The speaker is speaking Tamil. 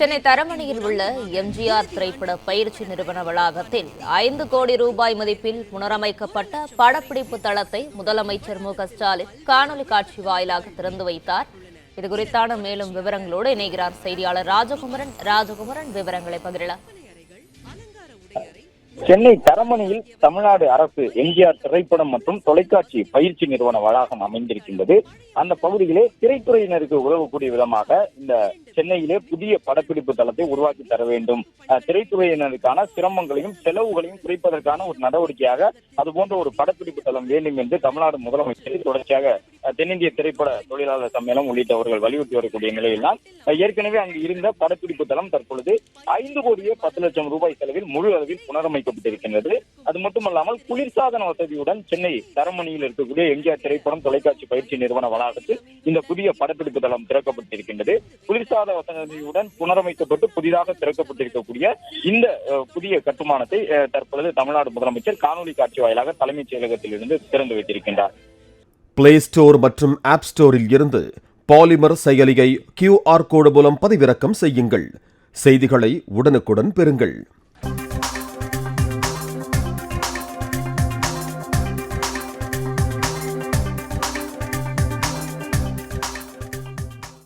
சென்னை தரமணியில் உள்ள எம்ஜிஆர் திரைப்பட பயிற்சி நிறுவன வளாகத்தில் 5 கோடி ரூபாய் மதிப்பில் புனரமைக்கப்பட்ட படப்பிடிப்பு தளத்தை முதலமைச்சர் மு.க.ஸ்டாலின் காணொலி காட்சி வாயிலாக திறந்து வைத்தார். இதுகுறித்தான மேலும் விவரங்களோடு இணைகிறார் செய்தியாளர் ராஜகுமரன். விவரங்களை பகிரலாம். சென்னை தரமணியில் தமிழ்நாடு அரசு எம்ஜிஆர் திரைப்படம் மற்றும் தொலைக்காட்சி பயிற்சி நிறுவன வளாகம் அமைந்திருக்கின்றது. அந்த பகுதியிலே திரைத்துறையினருக்கு உதவக்கூடிய விதமாக இந்த சென்னையிலே புதிய படப்பிடிப்பு தளத்தை உருவாக்கி தர வேண்டும், திரைத்துறையினருக்கான சிரமங்களையும் செலவுகளையும் குறைப்பதற்கான ஒரு நடவடிக்கையாக அதுபோன்ற ஒரு படப்பிடிப்பு தளம் வேண்டும் என்று தமிழ்நாடு முதலமைச்சர் தொடர்ச்சியாக தென்னிந்திய திரைப்பட தொழிலாளர் சம்மேளனம் உள்ளிட்டவர்கள் வலியுறுத்தி வரக்கூடிய நிலையில்தான் ஏற்கனவே அங்கு இருந்த படப்பிடிப்பு தளம் தற்பொழுது 5 கோடியே 10 லட்சம் ரூபாய் செலவில் முழு அளவில் புனரமைக்கப்பட்டிருக்கின்றது. அது மட்டுமல்லாமல் குளிர்சாதன வசதியுடன் சென்னை தரமணியில் இருக்கக்கூடிய எம்ஜிஆர் திரைப்படம் தொலைக்காட்சி பயிற்சி நிறுவன வளாகத்தில் இந்த புதிய படப்பிடிப்பு தளம் திறக்கப்பட்டிருக்கின்றது. குளிர்சாதன வசதியுடன் புனரமைக்கப்பட்டு புதிதாக திறக்கப்பட்டிருக்கக்கூடிய இந்த புதிய கட்டுமானத்தை தற்பொழுது தமிழ்நாடு முதலமைச்சர் காணொலி காட்சி வாயிலாக தலைமைச் செயலகத்தில் இருந்து திறந்து வைத்திருக்கின்றார். பிளே ஸ்டோர் மற்றும் ஆப் ஸ்டோரில் இருந்து பாலிமர் செயலியை QR கோடு மூலம் பதிவிறக்கம் செய்யுங்கள். செய்திகளை உடனுக்குடன் பெறுங்கள்.